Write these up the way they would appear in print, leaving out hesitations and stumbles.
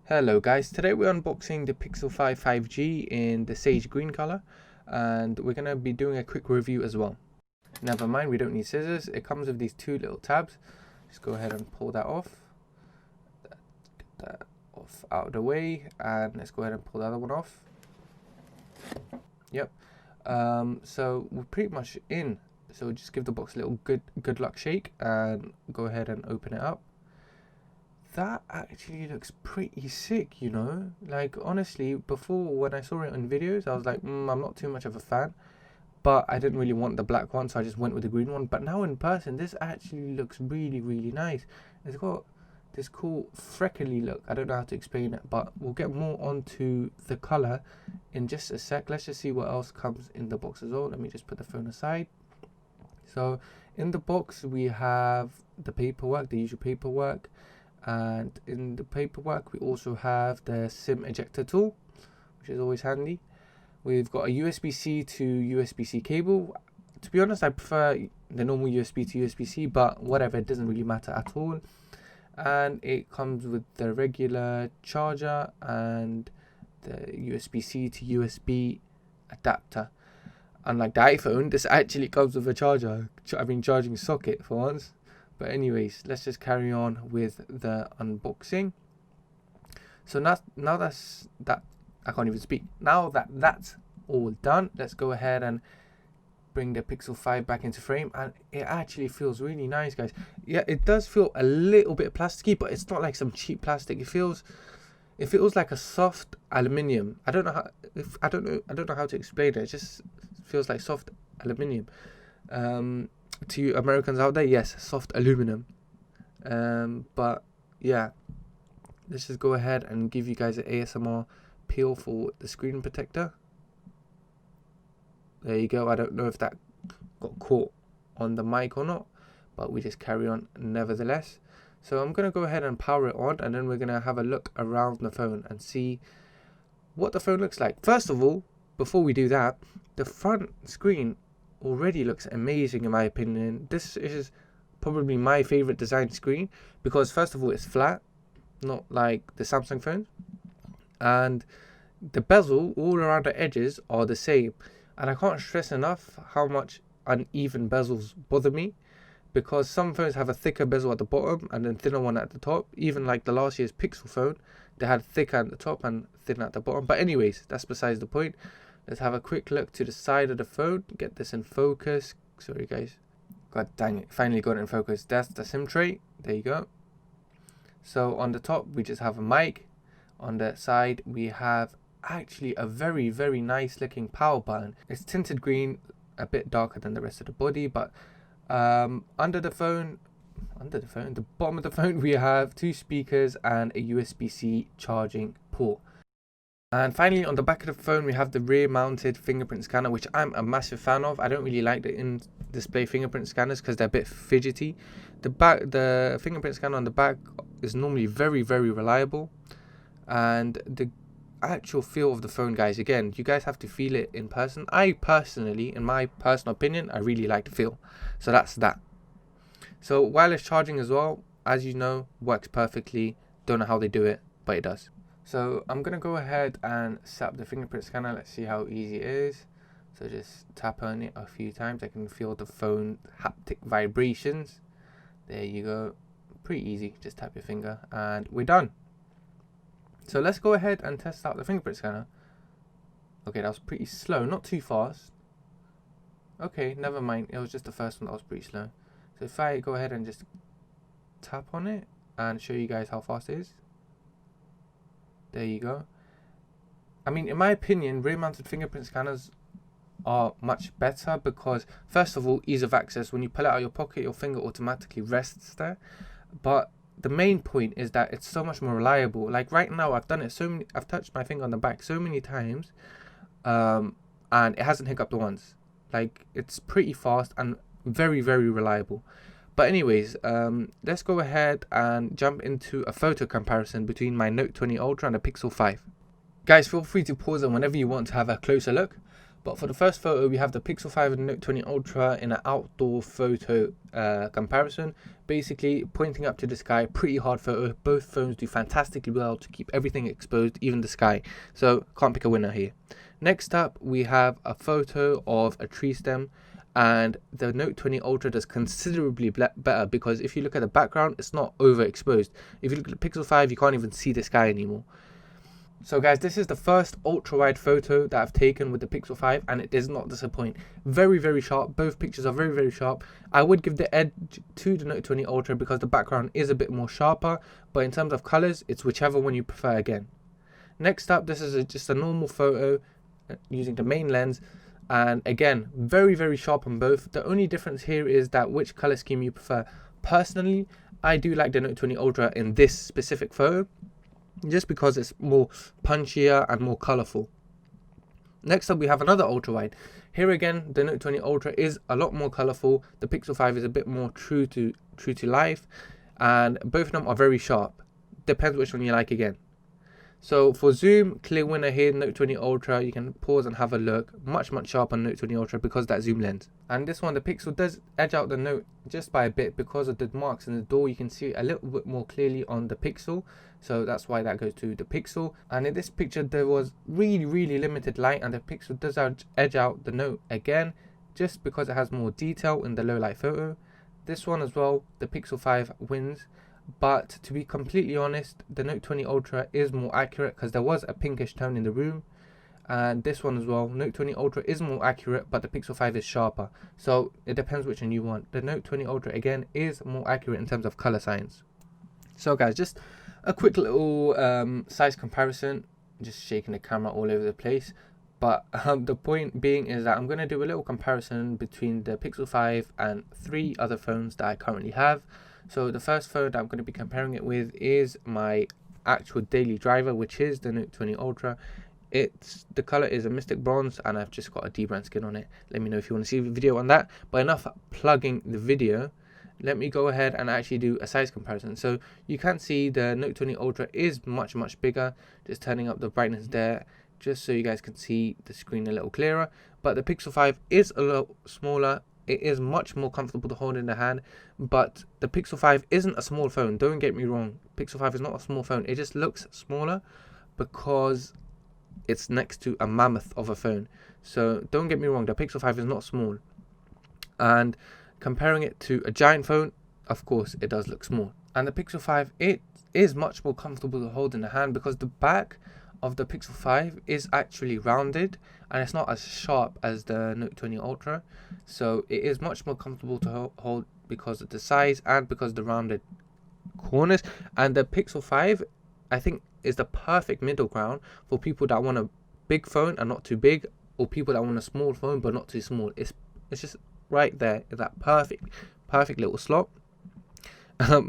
Hello guys, today we're unboxing the Pixel 5 5G in the sage green color, and we're going to be doing a quick review as well. Never mind, we don't need scissors. It comes with these two little tabs. Just go ahead and pull that off. Get that off out of the way, and let's go ahead and pull the other one off. Yep. So we're pretty much in. So just give the box a little good luck shake and go ahead and open it up. That actually looks pretty sick, you know. Like, honestly, before when I saw it on videos, I was like, I'm not too much of a fan, but I didn't really want the black one, so I just went with the green one. But now in person, this actually looks really nice. It's got this cool freckly look. I don't know how to explain it, but we'll get more onto the color in just a sec. Let's just see what else comes in the box as well. Let me just put the phone aside. So in the box we have the paperwork, the usual paperwork. And in the paperwork we also have the SIM ejector tool, which is always handy. We've got a USB-C to USB-C cable. To be honest, I prefer the normal USB to USB-C, but whatever, it doesn't really matter at all. And it comes with the regular charger and the USB-C to USB adapter. Unlike the iPhone, this actually comes with a charging socket for once. But anyways, let's just carry on with the unboxing. So now that's I can't even speak. Now that that's all done, let's go ahead and bring the Pixel 5 back into frame, and it actually feels really nice, guys. Yeah, it does feel a little bit plasticky, but it's not like some cheap plastic. It feels like a soft aluminium. I don't know how to explain it. It just feels like soft aluminium. To you Americans out there, yes, soft aluminum. But yeah, let's just go ahead and give you guys an ASMR peel for the screen protector. There you go. I don't know if that got caught on the mic or not, but we just carry on nevertheless. So I'm gonna go ahead and power it on, and then we're gonna have a look around the phone and see what the phone looks like. First of all, before we do that, the front screen already looks amazing in my opinion. This is probably my favorite design screen because first of all it's flat, not like the Samsung phone, and the bezel all around the edges are the same. And I can't stress enough how much uneven bezels bother me, because some phones have a thicker bezel at the bottom and then thinner one at the top. Even like the last year's Pixel phone, they had thicker at the top and thinner at the bottom. But anyways, that's besides the point. Let's have a quick look to the side of the phone. Get this in focus. Sorry guys. God dang it. Finally got it in focus. That's the SIM tray. There you go. So on the top we just have a mic. On the side we have actually a very nice looking power button. It's tinted green, a bit darker than the rest of the body, but under the bottom of the phone we have two speakers and a USB-C charging port. And finally, on the back of the phone, we have the rear-mounted fingerprint scanner, which I'm a massive fan of. I don't really like the in-display fingerprint scanners because they're a bit fidgety. The fingerprint scanner on the back is normally very reliable. And the actual feel of the phone, guys, again, you guys have to feel it in person. I personally, in my personal opinion, I really like the feel. So that's that. So wireless charging as well, as you know, works perfectly. Don't know how they do it, but it does. So I'm going to go ahead and set up the fingerprint scanner. Let's see how easy it is. So just tap on it a few times. I can feel the phone haptic vibrations. There you go. Pretty easy. Just tap your finger and we're done. So let's go ahead and test out the fingerprint scanner. Okay, that was pretty slow. Not too fast. Okay, never mind. It was just the first one that was pretty slow. So if I go ahead and just tap on it and show you guys how fast it is. There you go. I mean, in my opinion, rear-mounted fingerprint scanners are much better because, first of all, ease of access. When you pull it out of your pocket, your finger automatically rests there. But the main point is that it's so much more reliable. Like right now, I've touched my finger on the back so many times, and it hasn't hiccuped once. Like, it's pretty fast and very reliable. But anyways, let's go ahead and jump into a photo comparison between my Note 20 Ultra and the Pixel 5. Guys, feel free to pause it whenever you want to have a closer look. But for the first photo, we have the Pixel 5 and Note 20 Ultra in an outdoor photo comparison. Basically, pointing up to the sky, pretty hard photo. Both phones do fantastically well to keep everything exposed, even the sky. So, can't pick a winner here. Next up, we have a photo of a tree stem. And the Note 20 Ultra does considerably better because if you look at the background, it's not overexposed. If you look at the Pixel 5, you can't even see the sky anymore. So guys, this is the first ultra-wide photo that I've taken with the Pixel 5 and it does not disappoint. Very, very sharp. Both pictures are very, very sharp. I would give the edge to the Note 20 Ultra because the background is a bit more sharper, but in terms of colors, it's whichever one you prefer again. Next up, this is just a normal photo using the main lens. And again, very, very sharp on both. The only difference here is that which color scheme you prefer. Personally, I do like the Note 20 Ultra in this specific photo, just because it's more punchier and more colorful. Next up, we have another ultra wide. Here again, the Note 20 Ultra is a lot more colorful. The Pixel 5 is a bit more true to life, and both of them are very sharp. Depends which one you like again. So for zoom, clear winner here, Note 20 Ultra. You can pause and have a look. Much sharper on Note 20 Ultra because of that zoom lens. And this one, the Pixel does edge out the Note just by a bit because of the marks in the door. You can see it a little bit more clearly on the Pixel. So that's why that goes to the Pixel. And in this picture, there was really limited light and the Pixel does edge out the Note again, just because it has more detail in the low light photo. This one as well, the Pixel 5 wins. But to be completely honest, the Note 20 Ultra is more accurate because there was a pinkish tone in the room. And this one as well, Note 20 Ultra is more accurate, but the Pixel 5 is sharper. So it depends which one you want. The Note 20 Ultra again is more accurate in terms of color science. So guys, just a quick little size comparison. Just shaking the camera all over the place. But the point being is that I'm going to do a little comparison between the Pixel 5 and 3 other phones that I currently have. So the first phone that I'm going to be comparing it with is my actual daily driver, which is the Note 20 Ultra. The color is a Mystic Bronze and I've just got a D-brand skin on it. Let me know if you want to see the video on that. But enough plugging the video. Let me go ahead and actually do a size comparison. So you can see the Note 20 Ultra is much bigger. Just turning up the brightness there, just so you guys can see the screen a little clearer. But the Pixel 5 is a little smaller. It is much more comfortable to hold in the hand, but the Pixel 5 isn't a small phone. Don't get me wrong. Pixel 5 is not a small phone. It just looks smaller because it's next to a mammoth of a phone. So don't get me wrong. The Pixel 5 is not small. And comparing it to a giant phone, of course, it does look small. And the Pixel 5, it is much more comfortable to hold in the hand because the back of the Pixel 5 is actually rounded and it's not as sharp as the Note 20 Ultra, so it is much more comfortable to hold because of the size and because of the rounded corners. And the Pixel 5, I think, is the perfect middle ground for people that want a big phone and not too big, or people that want a small phone but not too small. It's just right there in that perfect little slot.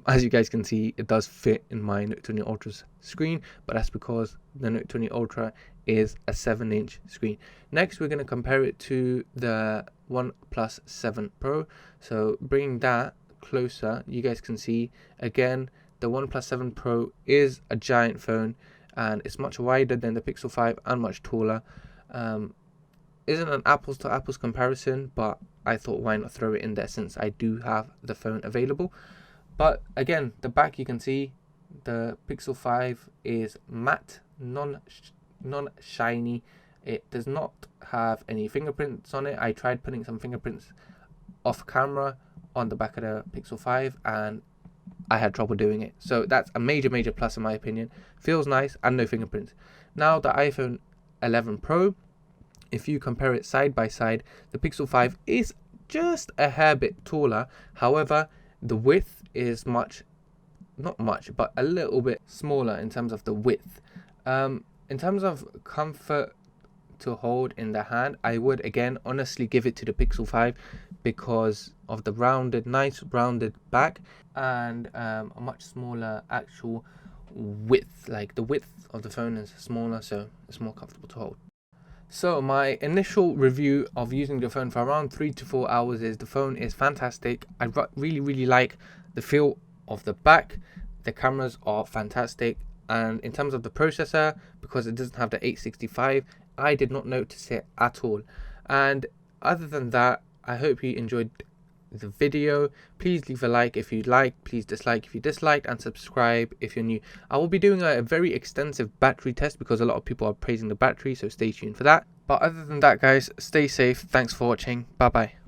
As you guys can see, it does fit in my Note 20 Ultra's screen, but that's because the Note 20 Ultra is a 7-inch screen. Next, we're going to compare it to the OnePlus 7 Pro. So bringing that closer, you guys can see, again, the OnePlus 7 Pro is a giant phone, and it's much wider than the Pixel 5 and much taller. Isn't an apples to apples comparison, but I thought why not throw it in there since I do have the phone available. But again, the back, you can see the Pixel 5 is matte, non-shiny. It does not have any fingerprints on it. I tried putting some fingerprints off camera on the back of the Pixel 5 and I had trouble doing it. So that's a major plus in my opinion. Feels nice and no fingerprints. Now the iPhone 11 Pro, if you compare it side by side, the Pixel 5 is just a hair bit taller. However, the width is not much, but a little bit smaller in terms of the width. In terms of comfort to hold in the hand, I would again honestly give it to the Pixel 5 because of the nice rounded back and a much smaller actual width. Like the width of the phone is smaller, so it's more comfortable to hold. So my initial review of using the phone for around 3 to 4 hours is the phone is fantastic. I really like the feel of the back. The cameras are fantastic, and in terms of the processor, because it doesn't have the 865, I did not notice it at all. And other than that, I hope you enjoyed the video. Please leave a like if you liked, please dislike if you disliked, and subscribe if you're new. I will be doing a very extensive battery test because a lot of people are praising the battery, so stay tuned for that. But other than that, guys, stay safe. Thanks for watching. Bye bye.